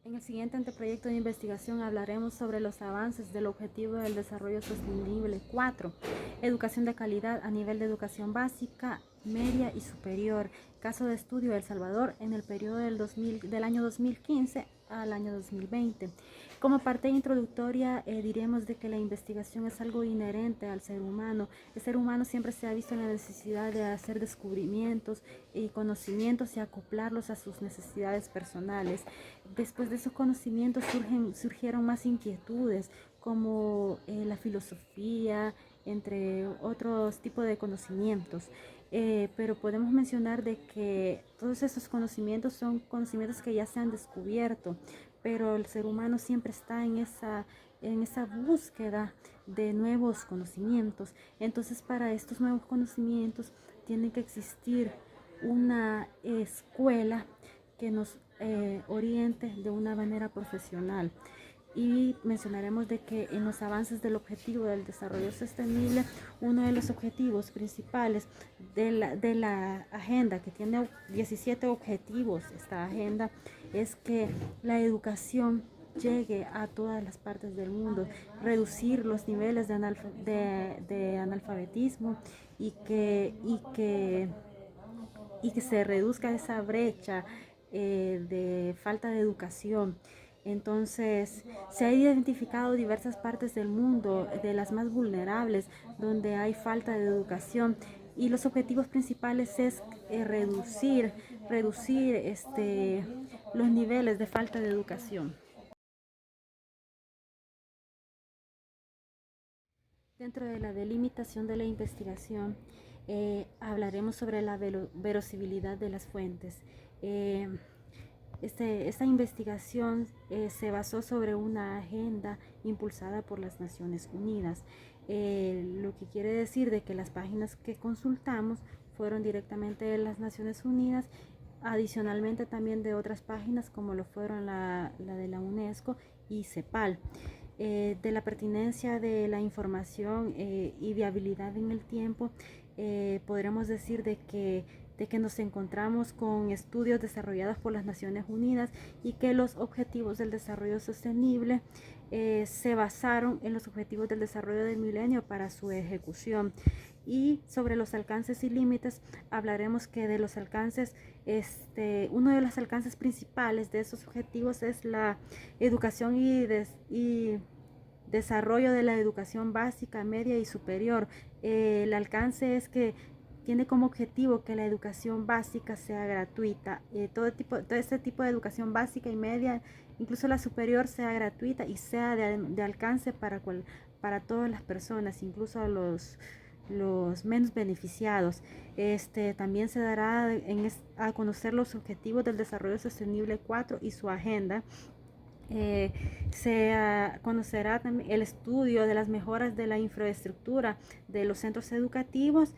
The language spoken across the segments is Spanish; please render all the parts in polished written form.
En el siguiente anteproyecto de investigación hablaremos sobre los avances del Objetivo del Desarrollo Sostenible 4, educación de calidad a nivel de educación básica, media y superior. Caso de estudio de El Salvador en el periodo del año 2015 al año 2020. Como parte introductoria diremos de que la investigación es algo inherente al ser humano. El ser humano siempre se ha visto en la necesidad de hacer descubrimientos y conocimientos y acoplarlos a sus necesidades personales. Después de esos conocimientos surgieron más inquietudes como la filosofía, entre otros tipos de conocimientos. Pero podemos mencionar de que todos esos conocimientos son conocimientos que ya se han descubierto, pero el ser humano siempre está en esa búsqueda de nuevos conocimientos. Entonces, para estos nuevos conocimientos tiene que existir una escuela que nos oriente de una manera profesional. Y mencionaremos de que en los avances del Objetivo del Desarrollo Sostenible, uno de los objetivos principales de la agenda, que tiene 17 objetivos, esta agenda, es que la educación llegue a todas las partes del mundo, reducir los niveles de analfabetismo y que se reduzca esa brecha de falta de educación. Entonces, se ha identificado diversas partes del mundo, de las más vulnerables, donde hay falta de educación. Y los objetivos principales es reducir los niveles de falta de educación. Dentro de la delimitación de la investigación, hablaremos sobre la verosibilidad de las fuentes. Eh, esta investigación se basó sobre una agenda impulsada por las Naciones Unidas, lo que quiere decir de que las páginas que consultamos fueron directamente de las Naciones Unidas, adicionalmente también de otras páginas como lo fueron la de la UNESCO y CEPAL. De la pertinencia de la información y viabilidad en el tiempo, podremos decir de que nos encontramos con estudios desarrollados por las Naciones Unidas y que los objetivos del desarrollo sostenible se basaron en los objetivos del desarrollo del milenio para su ejecución. Y sobre los alcances y límites hablaremos que de los alcances, uno de los alcances principales de esos objetivos es la educación y desarrollo de la educación básica, media y superior. El alcance es que tiene como objetivo que la educación básica sea gratuita, todo este tipo de educación básica y media, incluso la superior, sea gratuita y sea de alcance para todas las personas, incluso los menos beneficiados. También se dará a conocer los objetivos del desarrollo sostenible 4 y su agenda. Se conocerá también el estudio de las mejoras de la infraestructura de los centros educativos,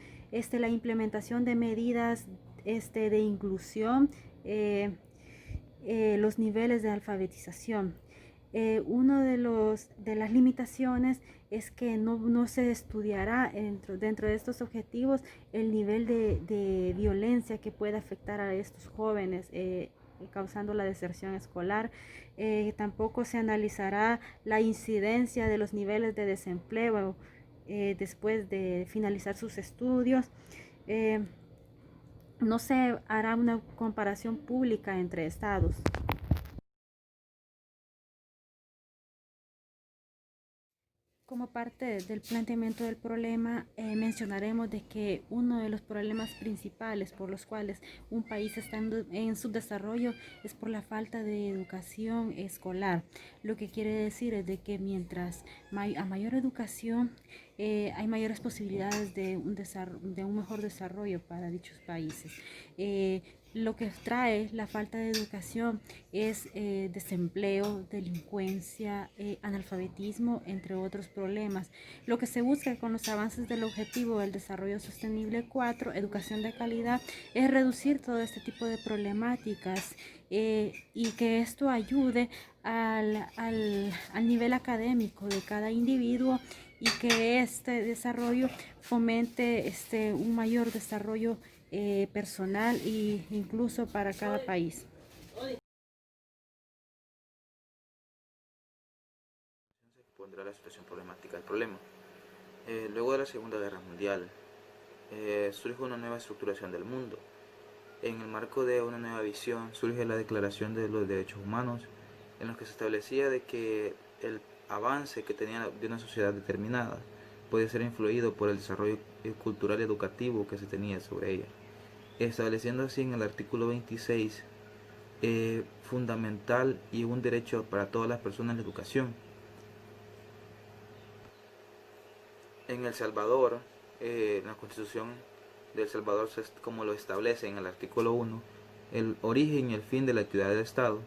la implementación de medidas de inclusión, los niveles de alfabetización. Uno de las limitaciones es que no se estudiará dentro de estos objetivos el nivel de violencia que puede afectar a estos jóvenes, causando la deserción escolar. Tampoco se analizará la incidencia de los niveles de desempleo después de finalizar sus estudios. No se hará una comparación pública entre estados. Como parte del planteamiento del problema, mencionaremos de que uno de los problemas principales por los cuales un país está en subdesarrollo es por la falta de educación escolar. Lo que quiere decir es de que mientras a mayor educación, hay mayores posibilidades de un mejor desarrollo para dichos países. Lo que trae la falta de educación es desempleo, delincuencia, analfabetismo, entre otros problemas. Lo que se busca con los avances del Objetivo del Desarrollo Sostenible 4, educación de calidad, es reducir todo este tipo de problemáticas y que esto ayude al nivel académico de cada individuo y que este desarrollo fomente un mayor desarrollo personal e incluso para cada país. pondrá la situación problemática del problema. Luego de la Segunda Guerra Mundial, surge una nueva estructuración del mundo. En el marco de una nueva visión surge la Declaración de los Derechos Humanos, en los que se establecía de que el avance que tenía de una sociedad determinada podía ser influido por el desarrollo cultural y educativo que se tenía sobre ella, estableciendo así en el artículo 26 fundamental y un derecho para todas las personas la educación. En El Salvador, la Constitución de El Salvador, como lo establece en el artículo 1, el origen y el fin de la actividad del Estado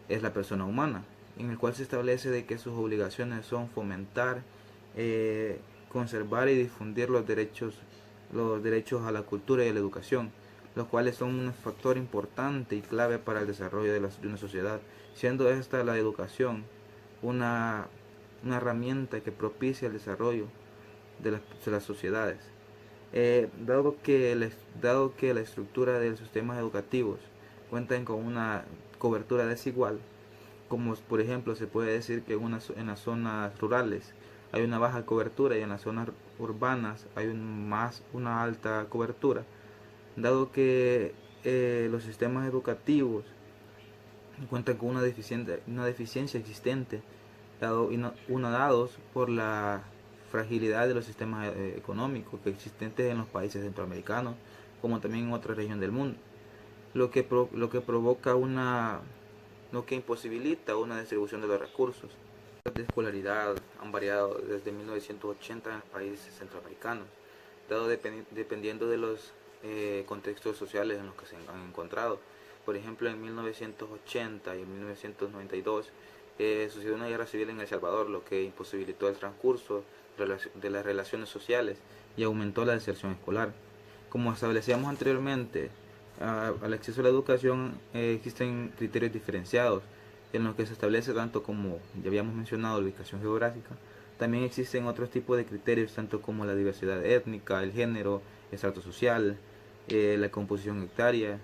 es la persona humana, en el cual se establece de que sus obligaciones son fomentar, conservar y difundir los derechos a la cultura y a la educación, los cuales son un factor importante y clave para el desarrollo de una sociedad, siendo esta la educación una herramienta que propicia el desarrollo de las sociedades. Dado que la estructura de los sistemas educativos cuentan con una cobertura desigual, como por ejemplo se puede decir que en las zonas rurales hay una baja cobertura y en las zonas urbanas hay una alta cobertura, dado que los sistemas educativos cuentan con una deficiencia existente, dados por la fragilidad de los sistemas económicos que existentes en los países centroamericanos, como también en otra región del mundo, lo que imposibilita una distribución de los recursos. Las de escolaridad han variado desde 1980 en los países centroamericanos, dependiendo de los contextos sociales en los que se han encontrado. Por ejemplo, en 1980 y en 1992 sucedió una guerra civil en El Salvador, lo que imposibilitó el transcurso de las relaciones sociales y aumentó la deserción escolar. Como establecíamos anteriormente, al acceso a la educación existen criterios diferenciados en los que se establece tanto como ya habíamos mencionado la ubicación geográfica. También existen otros tipos de criterios tanto como la diversidad étnica, el género, el estrato social, la composición etaria,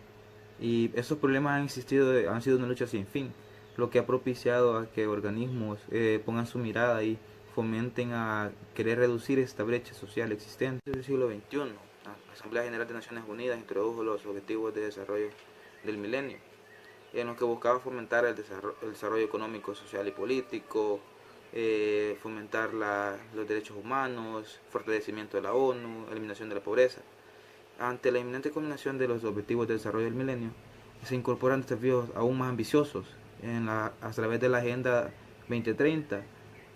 y esos problemas han sido una lucha sin fin, lo que ha propiciado a que organismos pongan su mirada y fomenten a querer reducir esta brecha social existente. Desde el siglo XXI, la Asamblea General de Naciones Unidas introdujo los Objetivos de Desarrollo del Milenio, en los que buscaba fomentar el desarrollo económico, social y político, fomentar los derechos humanos, fortalecimiento de la ONU, eliminación de la pobreza. Ante la inminente culminación de los Objetivos de Desarrollo del Milenio, se incorporan desafíos aún más ambiciosos. A través de la Agenda 2030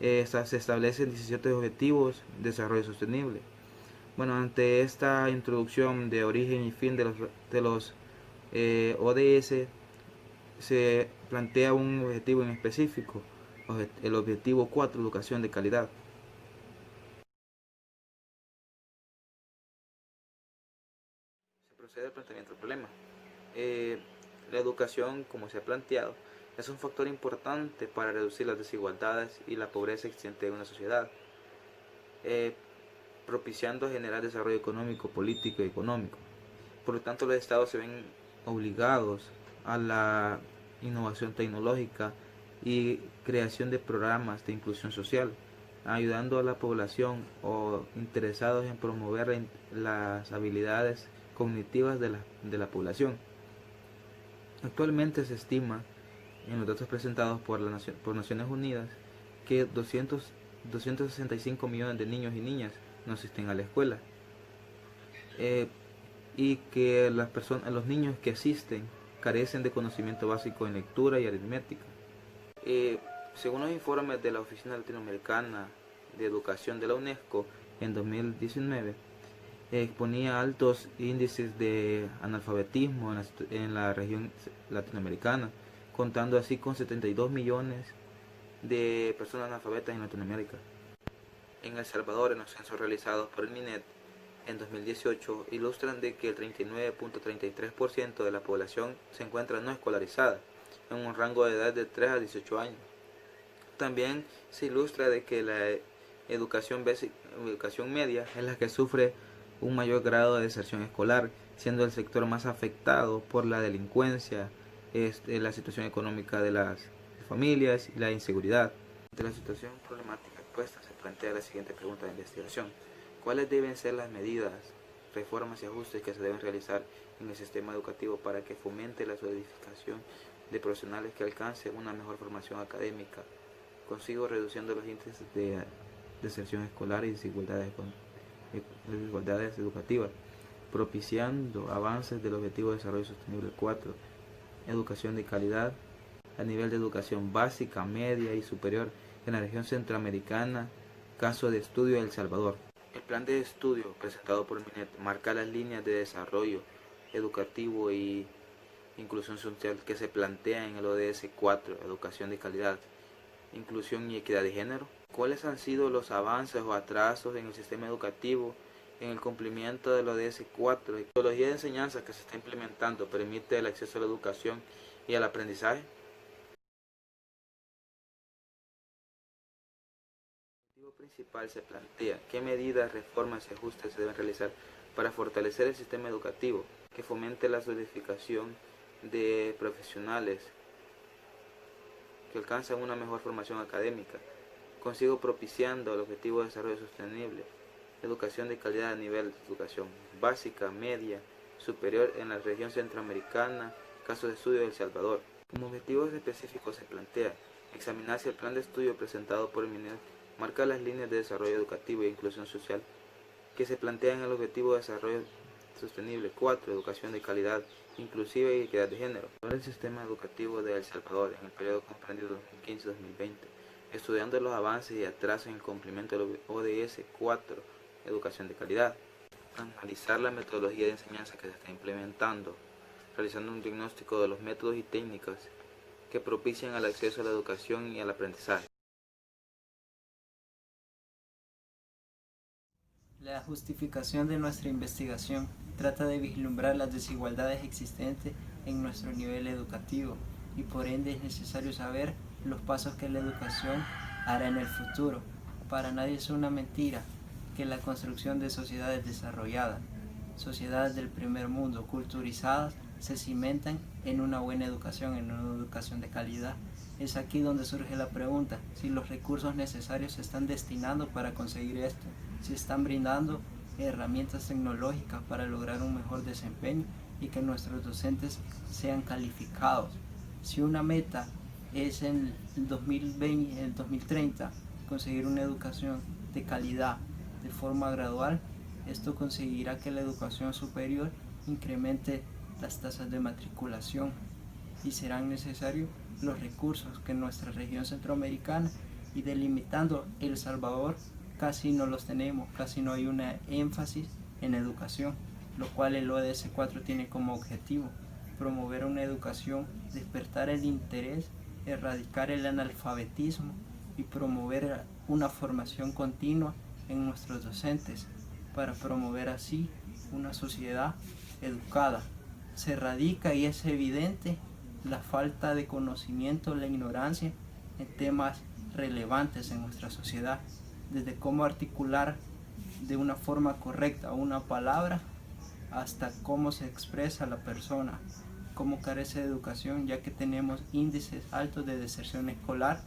se establecen 17 Objetivos de Desarrollo Sostenible. Bueno, ante esta introducción de origen y fin de los ODS, se plantea un objetivo en específico, el objetivo 4, educación de calidad. Se procede al planteamiento del problema. La educación, como se ha planteado, es un factor importante para reducir las desigualdades y la pobreza existente en una sociedad, propiciando generar desarrollo económico, político y económico. Por lo tanto, los estados se ven obligados a la innovación tecnológica y creación de programas de inclusión social, ayudando a la población o interesados en promover las habilidades cognitivas de la población. Actualmente se estima, en los datos presentados por Naciones Unidas, que 265 millones de niños y niñas no asisten a la escuela, y que los niños que asisten carecen de conocimiento básico en lectura y aritmética. Según los informes de la Oficina Latinoamericana de Educación de la UNESCO, en 2019 exponía altos índices de analfabetismo en la región latinoamericana, contando así con 72 millones de personas analfabetas en Latinoamérica. En El Salvador, en los censos realizados por el MINET en 2018, ilustran de que el 39.33% de la población se encuentra no escolarizada, en un rango de edad de 3 a 18 años. También se ilustra de que la educación media es la que sufre un mayor grado de deserción escolar, siendo el sector más afectado por la delincuencia, la situación económica de las familias y la inseguridad. De la situación problemática expuesta se plantea la siguiente pregunta de investigación. ¿Cuáles deben ser las medidas, reformas y ajustes que se deben realizar en el sistema educativo para que fomente la solidificación de profesionales que alcancen una mejor formación académica, consigo reduciendo los índices de deserción escolar y desigualdades educativas, propiciando avances del Objetivo de Desarrollo Sostenible 4, educación de calidad a nivel de educación básica, media y superior en la región centroamericana, caso de estudio El Salvador? El plan de estudio presentado por el MINET marca las líneas de desarrollo educativo y inclusión social que se plantea en el ODS 4, educación de calidad, inclusión y equidad de género. ¿Cuáles han sido los avances o atrasos en el sistema educativo en el cumplimiento del ODS 4? La metodología de enseñanza que se está implementando permite el acceso a la educación y al aprendizaje. El objetivo principal se plantea qué medidas, reformas y ajustes se deben realizar para fortalecer el sistema educativo que fomente la solidificación de profesionales que alcanzan una mejor formación académica, consigo propiciando el Objetivo de Desarrollo Sostenible, educación de calidad a nivel de educación básica, media, superior en la región centroamericana, caso de estudio de El Salvador. Como objetivos específicos se plantea examinar si el plan de estudio presentado por el MINED marca las líneas de desarrollo educativo e inclusión social que se plantean en el Objetivo de Desarrollo Sostenible 4, educación de calidad, inclusiva y equidad de género. Sobre el sistema educativo de El Salvador en el periodo comprendido 2015-2020, estudiando los avances y atrasos en el cumplimiento del ODS 4, educación de calidad. Analizar la metodología de enseñanza que se está implementando, realizando un diagnóstico de los métodos y técnicas que propician el acceso a la educación y al aprendizaje. La justificación de nuestra investigación trata de vislumbrar las desigualdades existentes en nuestro nivel educativo y por ende es necesario saber los pasos que la educación hará en el futuro. Para nadie es una mentira que la construcción de sociedades desarrolladas, sociedades del primer mundo, culturizadas, se cimentan en una buena educación, en una educación de calidad. Es aquí donde surge la pregunta, si los recursos necesarios se están destinando para conseguir esto, si están brindando herramientas tecnológicas para lograr un mejor desempeño y que nuestros docentes sean calificados. Si una meta es en el 2020, en el 2030, conseguir una educación de calidad de forma gradual, esto conseguirá que la educación superior incremente las tasas de matriculación y serán necesarios los recursos que en nuestra región centroamericana y delimitando El Salvador casi no los tenemos, casi no hay una énfasis en educación, lo cual el ODS 4 tiene como objetivo promover una educación, despertar el interés, erradicar el analfabetismo y promover una formación continua en nuestros docentes para promover así una sociedad educada. Se erradica y es evidente la falta de conocimiento, la ignorancia en temas relevantes en nuestra sociedad, desde cómo articular de una forma correcta una palabra hasta cómo se expresa la persona, cómo carece de educación, ya que tenemos índices altos de deserción escolar,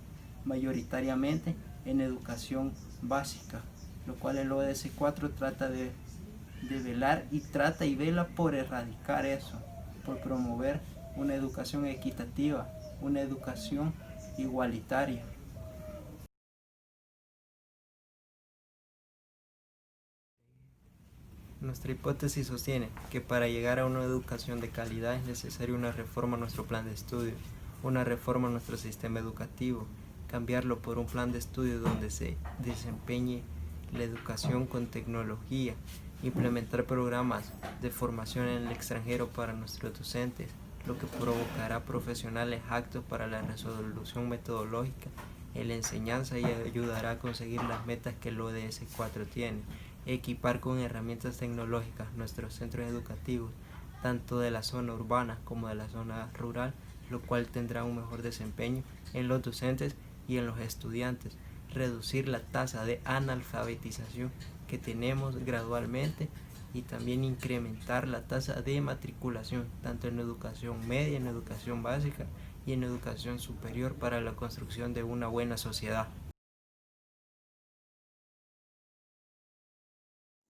mayoritariamente en educación básica, lo cual el ODS 4 trata de velar y trata y vela por erradicar eso, por promover una educación equitativa, una educación igualitaria. Nuestra hipótesis sostiene que para llegar a una educación de calidad es necesaria una reforma a nuestro plan de estudio, una reforma a nuestro sistema educativo, cambiarlo por un plan de estudio donde se desempeñe la educación con tecnología, implementar programas de formación en el extranjero para nuestros docentes, lo que provocará profesionales aptos para la resolución metodológica en la enseñanza y ayudará a conseguir las metas que el ODS 4 tiene. Equipar con herramientas tecnológicas nuestros centros educativos, tanto de la zona urbana como de la zona rural, lo cual tendrá un mejor desempeño en los docentes y en los estudiantes. Reducir la tasa de analfabetización que tenemos gradualmente y también incrementar la tasa de matriculación, tanto en educación media, en educación básica y en educación superior para la construcción de una buena sociedad.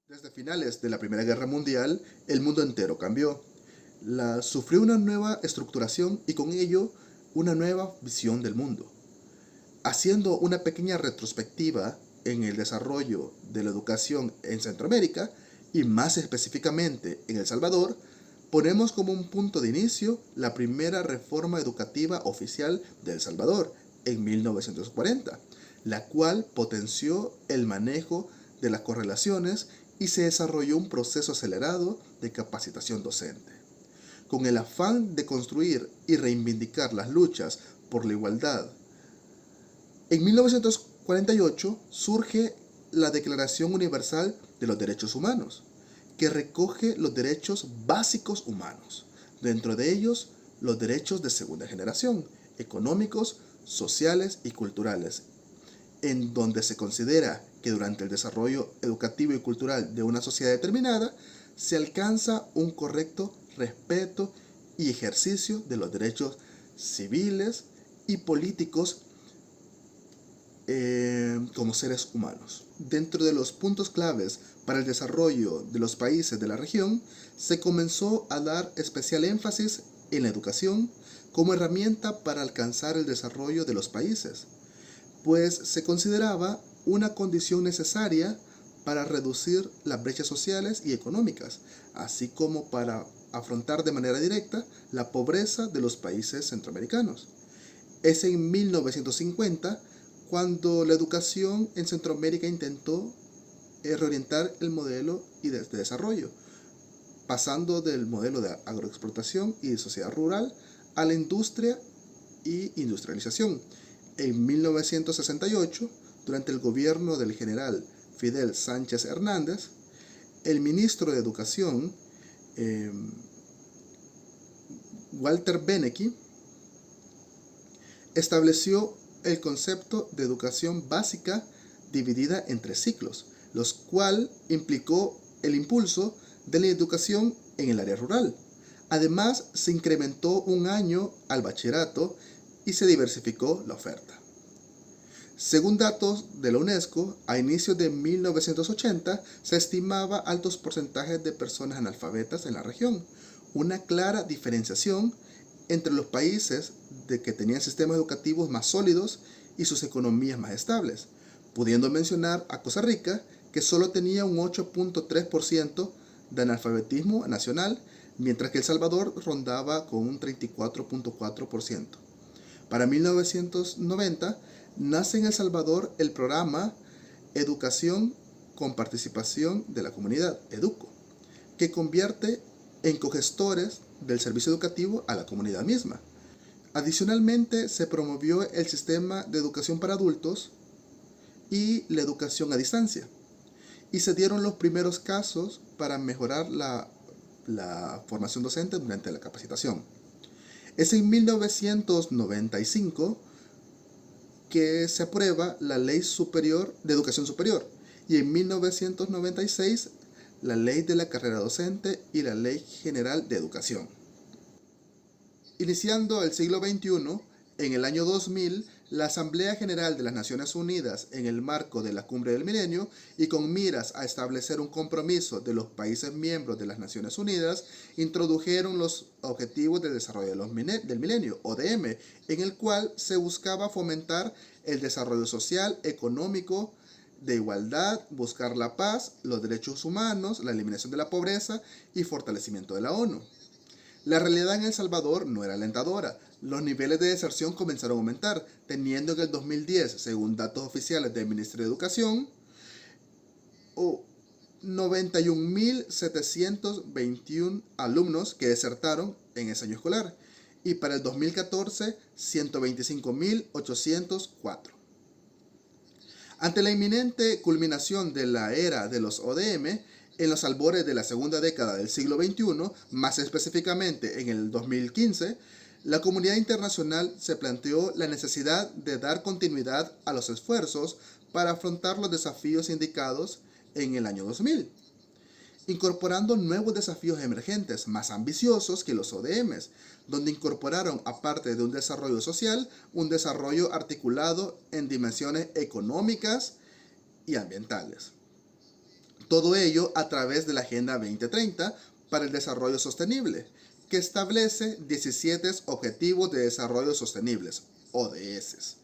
Desde finales de la Primera Guerra Mundial, el mundo entero cambió. Sufrió una nueva estructuración y con ello una nueva visión del mundo. Haciendo una pequeña retrospectiva en el desarrollo de la educación en Centroamérica y más específicamente en El Salvador, ponemos como un punto de inicio la primera reforma educativa oficial de El Salvador en 1940, la cual potenció el manejo de las correlaciones y se desarrolló un proceso acelerado de capacitación docente. Con el afán de construir y reivindicar las luchas por la igualdad, en 1948 surge la Declaración Universal de los Derechos Humanos, que recoge los derechos básicos humanos, dentro de ellos los derechos de segunda generación, económicos, sociales y culturales, en donde se considera que durante el desarrollo educativo y cultural de una sociedad determinada se alcanza un correcto respeto y ejercicio de los derechos civiles y políticos como seres humanos. Dentro de los puntos claves para el desarrollo de los países de la región, se comenzó a dar especial énfasis en la educación como herramienta para alcanzar el desarrollo de los países, pues se consideraba una condición necesaria para reducir las brechas sociales y económicas, así como para afrontar de manera directa la pobreza de los países centroamericanos. Es en 1950 cuando la educación en Centroamérica intentó reorientar el modelo de desarrollo, pasando del modelo de agroexplotación y de sociedad rural a la industria y industrialización. En 1968, durante el gobierno del general Fidel Sánchez Hernández, el ministro de Educación, Walter Benecke, estableció el concepto de educación básica dividida en 3 ciclos, los cual implicó el impulso de la educación en el área rural. Además, se incrementó un año al bachillerato y se diversificó la oferta. Según datos de la UNESCO, a inicios de 1980 se estimaba altos porcentajes de personas analfabetas en la región, una clara diferenciación entre los países que tenían sistemas educativos más sólidos y sus economías más estables, pudiendo mencionar a Costa Rica, que solo tenía un 8.3% de analfabetismo nacional, mientras que El Salvador rondaba con un 34.4%. Para 1990 nace en El Salvador el programa Educación con Participación de la Comunidad, EDUCO, que convierte en cogestores del servicio educativo a la comunidad misma. Adicionalmente, se promovió el sistema de educación para adultos y la educación a distancia, y se dieron los primeros casos para mejorar la formación docente durante la capacitación. Es en 1995 que se aprueba la Ley Superior de Educación Superior y en 1996 la Ley de la Carrera Docente y la Ley General de Educación. Iniciando el siglo XXI, en el año 2000, la Asamblea General de las Naciones Unidas, en el marco de la Cumbre del Milenio y con miras a establecer un compromiso de los países miembros de las Naciones Unidas, introdujeron los Objetivos de Desarrollo del Milenio, ODM, en el cual se buscaba fomentar el desarrollo social, económico, de igualdad, buscar la paz, los derechos humanos, la eliminación de la pobreza y fortalecimiento de la ONU. La realidad en El Salvador no era alentadora. Los niveles de deserción comenzaron a aumentar, teniendo en el 2010, según datos oficiales del Ministerio de Educación, 91.721 alumnos que desertaron en ese año escolar, y para el 2014, 125.804. Ante la inminente culminación de la era de los ODM, en los albores de la segunda década del siglo XXI, más específicamente en el 2015, la comunidad internacional se planteó la necesidad de dar continuidad a los esfuerzos para afrontar los desafíos indicados en el año 2000. incorporando nuevos desafíos emergentes más ambiciosos que los ODMs, donde incorporaron, aparte de un desarrollo social, un desarrollo articulado en dimensiones económicas y ambientales. Todo ello a través de la Agenda 2030 para el Desarrollo Sostenible, que establece 17 Objetivos de Desarrollo Sostenibles, ODS.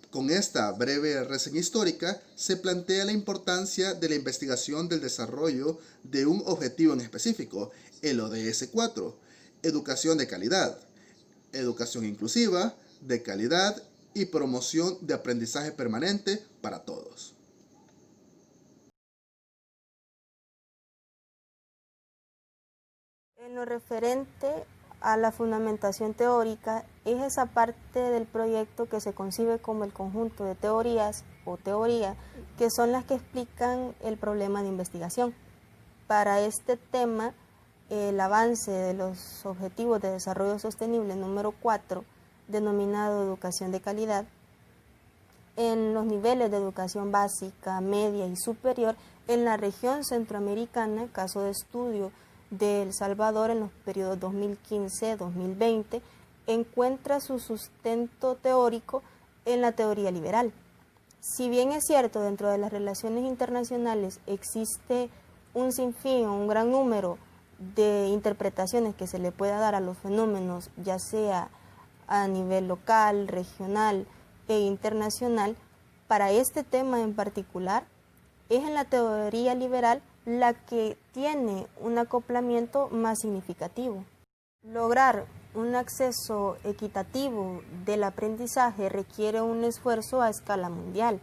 Con esta breve reseña histórica, se plantea la importancia de la investigación del desarrollo de un objetivo en específico, el ODS 4, educación de calidad, educación inclusiva, de calidad y promoción de aprendizaje permanente para todos. En lo referente a la fundamentación teórica, es esa parte del proyecto que se concibe como el conjunto de teorías o teoría, que son las que explican el problema de investigación. Para este tema, el avance de los Objetivos de Desarrollo Sostenible número 4, denominado educación de calidad, en los niveles de educación básica, media y superior en la región centroamericana, caso de estudio de El Salvador en los periodos 2015-2020, encuentra su sustento teórico en la teoría liberal. Si bien es cierto, dentro de las relaciones internacionales existe un sinfín o un gran número de interpretaciones que se le pueda dar a los fenómenos, ya sea a nivel local, regional e internacional, para este tema en particular, es en la teoría liberal la que tiene un acoplamiento más significativo. Lograr un acceso equitativo del aprendizaje requiere un esfuerzo a escala mundial,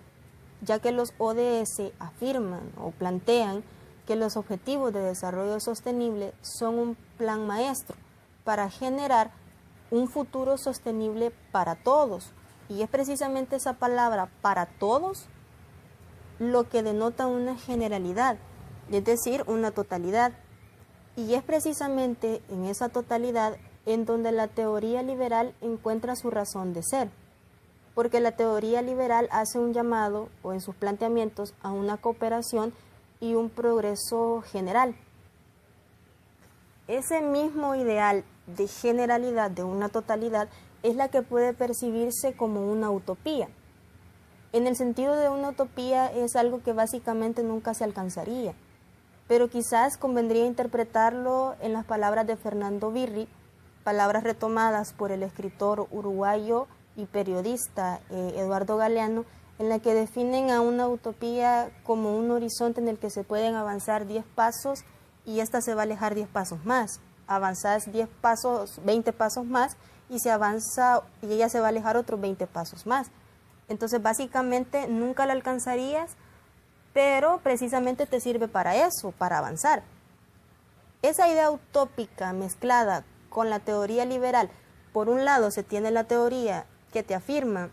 ya que los ODS afirman o plantean que los Objetivos de Desarrollo Sostenible son un plan maestro para generar un futuro sostenible para todos. Y es precisamente esa palabra, para todos, lo que denota una generalidad, es decir, una totalidad. Y es precisamente en esa totalidad en donde la teoría liberal encuentra su razón de ser, porque la teoría liberal hace un llamado, o en sus planteamientos, a una cooperación y un progreso general. Ese mismo ideal de generalidad, de una totalidad, es la que puede percibirse como una utopía. En el sentido de una utopía es algo que básicamente nunca se alcanzaría, pero quizás convendría interpretarlo en las palabras de Fernando Birri, palabras retomadas por el escritor uruguayo y periodista Eduardo Galeano, en la que definen a una utopía como un horizonte en el que se pueden avanzar 10 pasos y ésta se va a alejar 10 pasos más. Avanzás 10 pasos, 20 pasos más y se avanza y ella se va a alejar otros 20 pasos más. Entonces básicamente nunca la alcanzarías, pero precisamente te sirve para eso, para avanzar. Esa idea utópica mezclada con la teoría liberal, por un lado se tiene la teoría que te afirma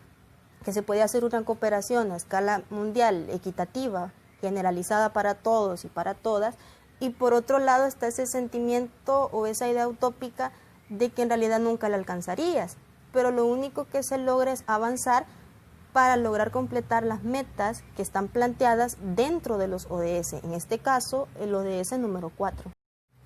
que se puede hacer una cooperación a escala mundial, equitativa, generalizada para todos y para todas, y por otro lado está ese sentimiento o esa idea utópica de que en realidad nunca la alcanzarías, pero lo único que se logra es avanzar para lograr completar las metas que están planteadas dentro de los ODS, en este caso el ODS número 4.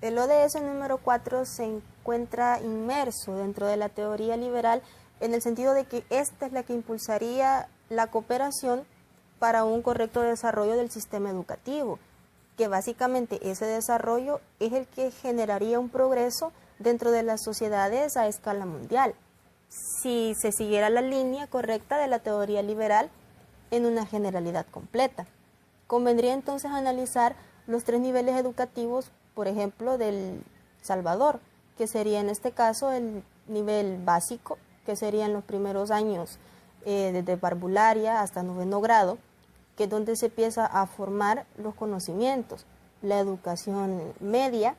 El ODS número 4 se encuentra inmerso dentro de la teoría liberal en el sentido de que esta es la que impulsaría la cooperación para un correcto desarrollo del sistema educativo, que básicamente ese desarrollo es el que generaría un progreso dentro de las sociedades a escala mundial, si se siguiera la línea correcta de la teoría liberal en una generalidad completa. Convendría entonces analizar los 3 niveles educativos, por ejemplo, del Salvador, que sería en este caso el nivel básico, que serían los primeros años desde parvularia hasta 9º grado, que es donde se empieza a formar los conocimientos. La educación media,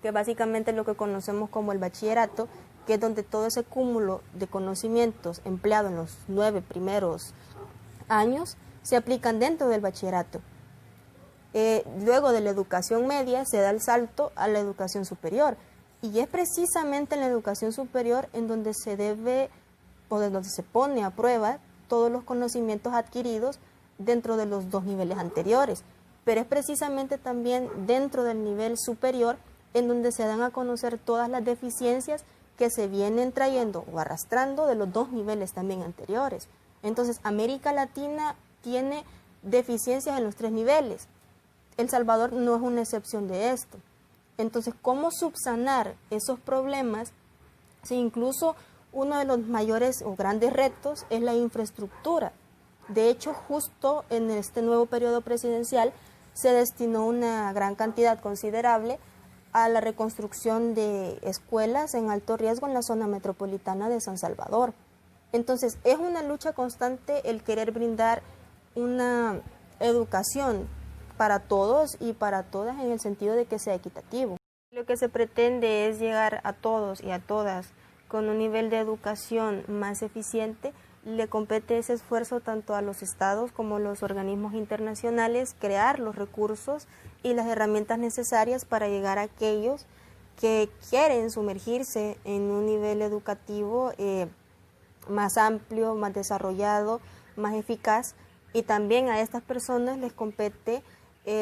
que básicamente es lo que conocemos como el bachillerato, que es donde todo ese cúmulo de conocimientos empleado en los 9 primeros años se aplican dentro del bachillerato. Luego de la educación media se da el salto a la educación superior, y es precisamente en la educación superior en donde se debe o de donde se pone a prueba todos los conocimientos adquiridos dentro de los 2 niveles anteriores. pero es precisamente también dentro del nivel superior en donde se dan a conocer todas las deficiencias que se vienen trayendo o arrastrando de los dos niveles también anteriores. Entonces, América Latina tiene deficiencias en los tres niveles. El Salvador no es una excepción de esto. Entonces, ¿cómo subsanar esos problemas si incluso uno de los mayores o grandes retos es la infraestructura? De hecho, justo en este nuevo periodo presidencial se destinó una gran cantidad considerable a la reconstrucción de escuelas en alto riesgo en la zona metropolitana de San Salvador. Entonces, es una lucha constante el querer brindar una educación para todos y para todas en el sentido de que sea equitativo. Lo que se pretende es llegar a todos y a todas con un nivel de educación más eficiente. Le compete ese esfuerzo tanto a los estados como a los organismos internacionales, crear los recursos y las herramientas necesarias para llegar a aquellos que quieren sumergirse en un nivel educativo más amplio, más desarrollado, más eficaz, y también a estas personas les compete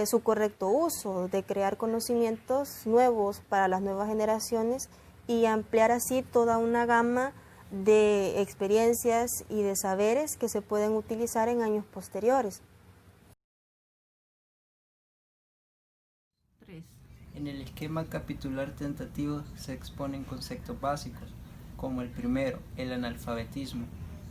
su correcto uso, de crear conocimientos nuevos para las nuevas generaciones y ampliar así toda una gama de experiencias y de saberes que se pueden utilizar en años posteriores. 3. En el esquema capitular tentativo se exponen conceptos básicos, como el primero, el analfabetismo.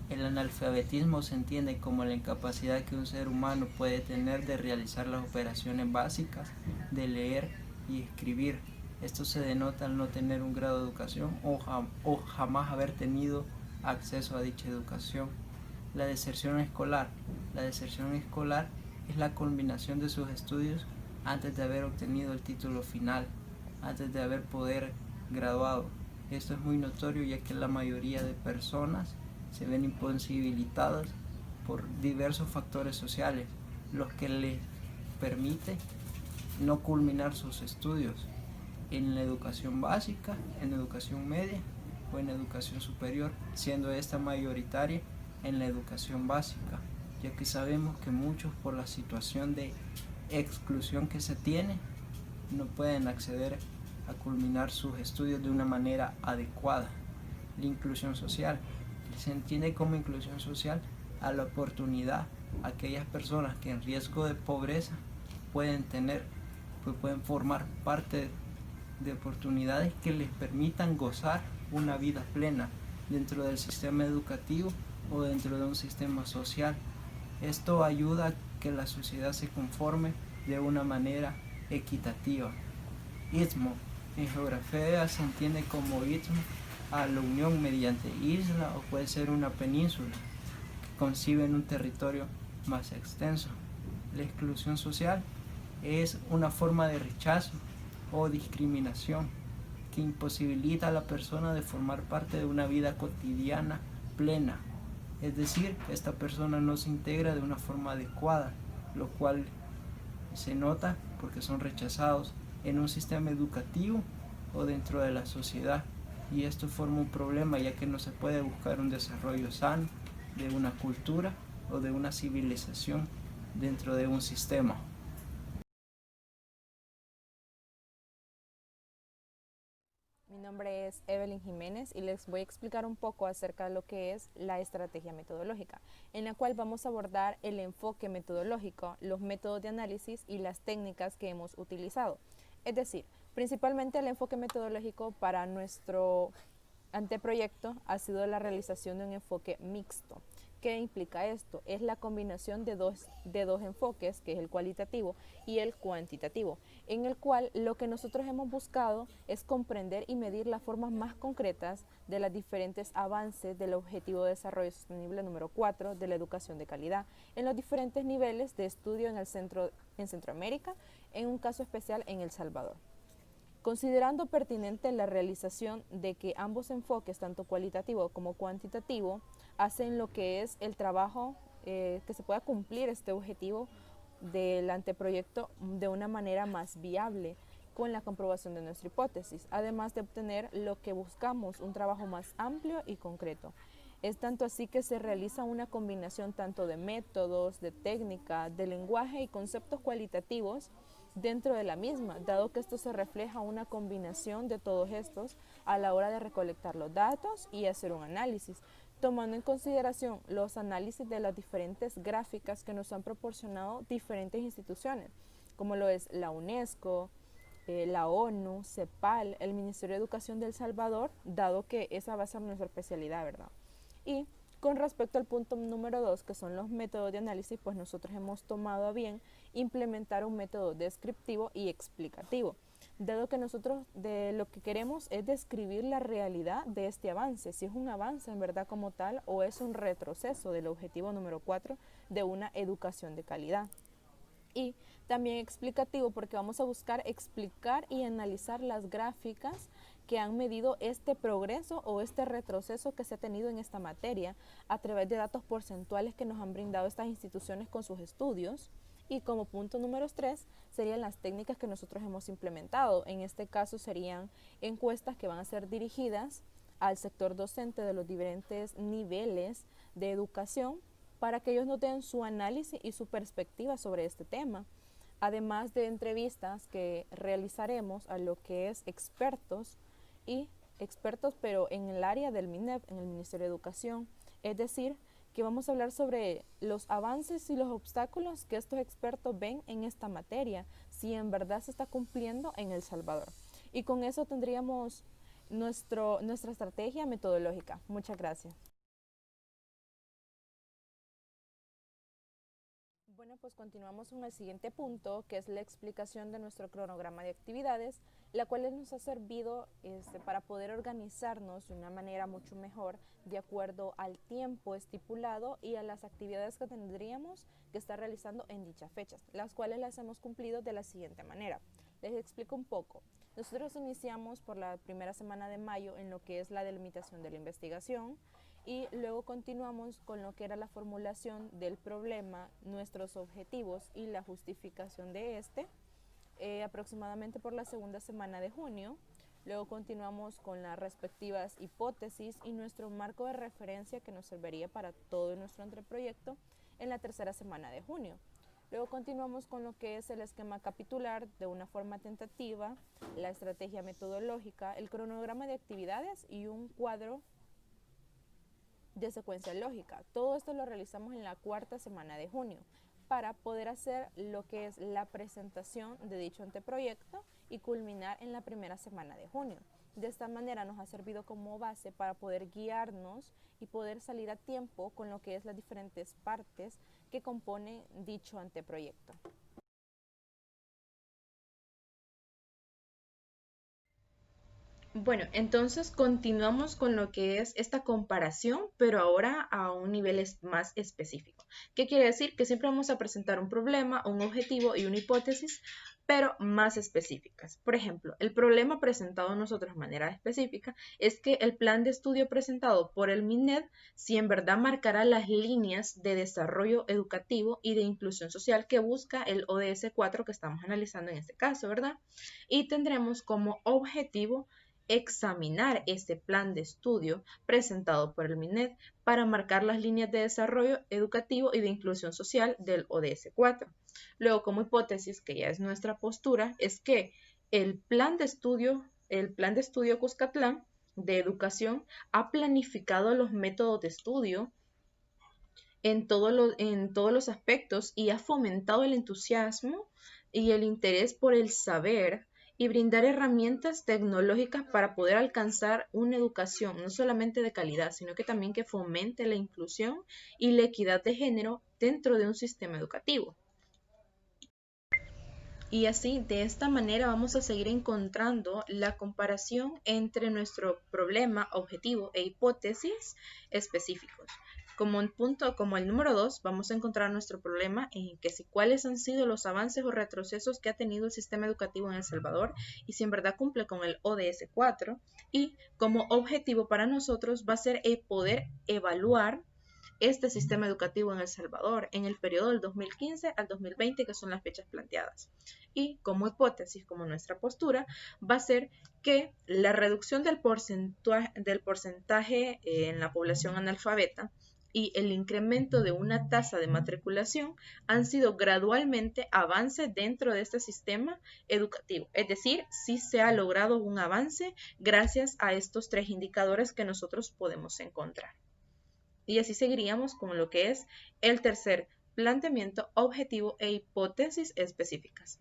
El analfabetismo se entiende como la incapacidad que un ser humano puede tener de realizar las operaciones básicas, de leer y escribir. Esto se denota al no tener un grado de educación o jamás haber tenido acceso a dicha educación. La deserción escolar. La deserción escolar es la culminación de sus estudios antes de haber obtenido el título final, antes de haber poder graduado. Esto es muy notorio ya que la mayoría de personas se ven imposibilitadas por diversos factores sociales, los que les permiten no culminar sus estudios en la educación básica, en la educación media o en la educación superior, siendo esta mayoritaria en la educación básica, ya que sabemos que muchos, por la situación de exclusión que se tiene, no pueden acceder a culminar sus estudios de una manera adecuada. La inclusión social. Se entiende como inclusión social a la oportunidad a aquellas personas que en riesgo de pobreza pueden tener, pues pueden formar parte de oportunidades que les permitan gozar una vida plena dentro del sistema educativo o dentro de un sistema social. Esto ayuda a que la sociedad se conforme de una manera equitativa. Istmo. En geografía se entiende como istmo a la unión mediante isla o puede ser una península que conciben un territorio más extenso. La exclusión social es una forma de rechazo o discriminación que imposibilita a la persona de formar parte de una vida cotidiana plena. Es decir, esta persona no se integra de una forma adecuada, lo cual se nota porque son rechazados en un sistema educativo o dentro de la sociedad, y esto forma un problema ya que no se puede buscar un desarrollo sano de una cultura o de una civilización dentro de un sistema. Mi nombre es Evelyn Jiménez y les voy a explicar un poco acerca de lo que es la estrategia metodológica, en la cual vamos a abordar el enfoque metodológico, los métodos de análisis y las técnicas que hemos utilizado. Es decir, principalmente el enfoque metodológico para nuestro anteproyecto ha sido la realización de un enfoque mixto. ¿Qué implica esto? Es la combinación de dos enfoques, que es el cualitativo y el cuantitativo, en el cual lo que nosotros hemos buscado es comprender y medir las formas más concretas de los diferentes avances del Objetivo de Desarrollo Sostenible número 4 de la educación de calidad en los diferentes niveles de estudio en Centroamérica, en un caso especial en El Salvador. Considerando pertinente la realización de que ambos enfoques, tanto cualitativo como cuantitativo, hacen lo que es el trabajo que se pueda cumplir este objetivo del anteproyecto de una manera más viable con la comprobación de nuestra hipótesis, además de obtener lo que buscamos, un trabajo más amplio y concreto. Es tanto así que se realiza una combinación tanto de métodos, de técnica, de lenguaje y conceptos cualitativos dentro de la misma, dado que esto se refleja una combinación de todos estos a la hora de recolectar los datos y hacer un análisis, tomando en consideración los análisis de las diferentes gráficas que nos han proporcionado diferentes instituciones, como lo es la UNESCO, la ONU, CEPAL, el Ministerio de Educación de El Salvador, dado que esa va a ser nuestra especialidad, ¿verdad? Y con respecto al punto número 2, que son los métodos de análisis, pues nosotros hemos tomado a bien implementar un método descriptivo y explicativo, dado que nosotros de lo que queremos es describir la realidad de este avance, si es un avance en verdad como tal o es un retroceso del objetivo número 4 de una educación de calidad. Y también explicativo porque vamos a buscar explicar y analizar las gráficas que han medido este progreso o este retroceso que se ha tenido en esta materia a través de datos porcentuales que nos han brindado estas instituciones con sus estudios. Y como punto número 3 serían las técnicas que nosotros hemos implementado. En este caso serían encuestas que van a ser dirigidas al sector docente de los diferentes niveles de educación para que ellos nos den su análisis y su perspectiva sobre este tema, además de entrevistas que realizaremos a lo que es expertos pero en el área del MINEP, en el Ministerio de Educación, es decir, que vamos a hablar sobre los avances y los obstáculos que estos expertos ven en esta materia, si en verdad se está cumpliendo en El Salvador. Y con eso tendríamos nuestra estrategia metodológica. Muchas gracias. Bueno, pues continuamos con el siguiente punto, que es la explicación de nuestro cronograma de actividades, la cual nos ha servido para poder organizarnos de una manera mucho mejor de acuerdo al tiempo estipulado y a las actividades que tendríamos que estar realizando en dichas fechas, las cuales las hemos cumplido de la siguiente manera. Les explico un poco. Nosotros iniciamos por la primera semana de mayo en lo que es la delimitación de la investigación, y luego continuamos con lo que era la formulación del problema, nuestros objetivos y la justificación de este, aproximadamente por la segunda semana de junio. Luego continuamos con las respectivas hipótesis y nuestro marco de referencia que nos serviría para todo nuestro anteproyecto en la tercera semana de junio. Luego continuamos con lo que es el esquema capitular de una forma tentativa, la estrategia metodológica, el cronograma de actividades y un cuadro de secuencia lógica. Todo esto lo realizamos en la cuarta semana de junio para poder hacer lo que es la presentación de dicho anteproyecto y culminar en la primera semana de junio. De esta manera nos ha servido como base para poder guiarnos y poder salir a tiempo con lo que es las diferentes partes que componen dicho anteproyecto. Bueno, entonces continuamos con lo que es esta comparación, pero ahora a un nivel más específico. ¿Qué quiere decir? Que siempre vamos a presentar un problema, un objetivo y una hipótesis, pero más específicas. Por ejemplo, el problema presentado nosotros de manera específica es que el plan de estudio presentado por el MINED, si en verdad marcará las líneas de desarrollo educativo y de inclusión social que busca el ODS 4 que estamos analizando en este caso, ¿verdad? Y tendremos como objetivo examinar este plan de estudio presentado por el MINED para marcar las líneas de desarrollo educativo y de inclusión social del ODS 4. Luego, como hipótesis, que ya es nuestra postura, es que el plan de estudio Cuscatlán de educación ha planificado los métodos de estudio en todos los aspectos y ha fomentado el entusiasmo y el interés por el saber y brindar herramientas tecnológicas para poder alcanzar una educación no solamente de calidad, sino que también que fomente la inclusión y la equidad de género dentro de un sistema educativo. Y así, de esta manera vamos a seguir encontrando la comparación entre nuestro problema, objetivo e hipótesis específicos. Como el número 2, vamos a encontrar nuestro problema en que si cuáles han sido los avances o retrocesos que ha tenido el sistema educativo en El Salvador y si en verdad cumple con el ODS 4. Y como objetivo para nosotros va a ser poder evaluar este sistema educativo en El Salvador en el periodo del 2015 al 2020, que son las fechas planteadas. Y como hipótesis, como nuestra postura, va a ser que la reducción del porcentaje en la población analfabeta y el incremento de una tasa de matriculación han sido gradualmente avances dentro de este sistema educativo. Es decir, sí se ha logrado un avance gracias a estos tres indicadores que nosotros podemos encontrar. Y así seguiríamos con lo que es el tercer planteamiento, objetivo e hipótesis específicas.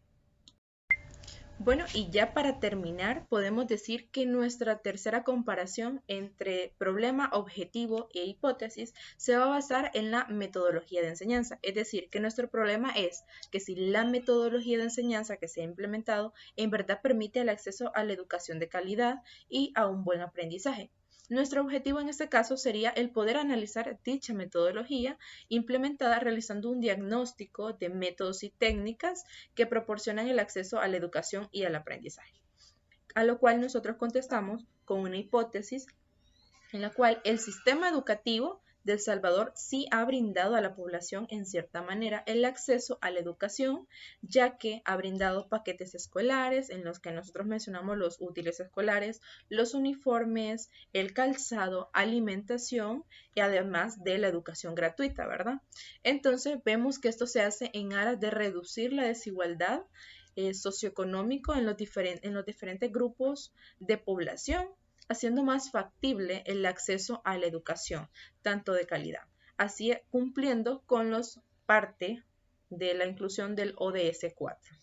Bueno, y ya para terminar, podemos decir que nuestra tercera comparación entre problema, objetivo e hipótesis se va a basar en la metodología de enseñanza. Es decir, que nuestro problema es que si la metodología de enseñanza que se ha implementado en verdad permite el acceso a la educación de calidad y a un buen aprendizaje. Nuestro objetivo en este caso sería el poder analizar dicha metodología implementada realizando un diagnóstico de métodos y técnicas que proporcionan el acceso a la educación y al aprendizaje. A lo cual nosotros contestamos con una hipótesis en la cual el sistema educativo de El Salvador sí ha brindado a la población en cierta manera el acceso a la educación, ya que ha brindado paquetes escolares en los que nosotros mencionamos los útiles escolares, los uniformes, el calzado, alimentación y además de la educación gratuita, ¿verdad? Entonces vemos que esto se hace en aras de reducir la desigualdad socioeconómico en los diferentes grupos de población, haciendo más factible el acceso a la educación, tanto de calidad, así cumpliendo con los parte de la inclusión del ODS 4.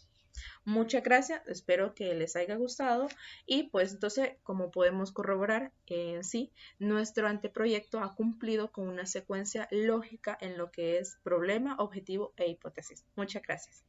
Muchas gracias, espero que les haya gustado y pues entonces como podemos corroborar en sí, nuestro anteproyecto ha cumplido con una secuencia lógica en lo que es problema, objetivo e hipótesis. Muchas gracias.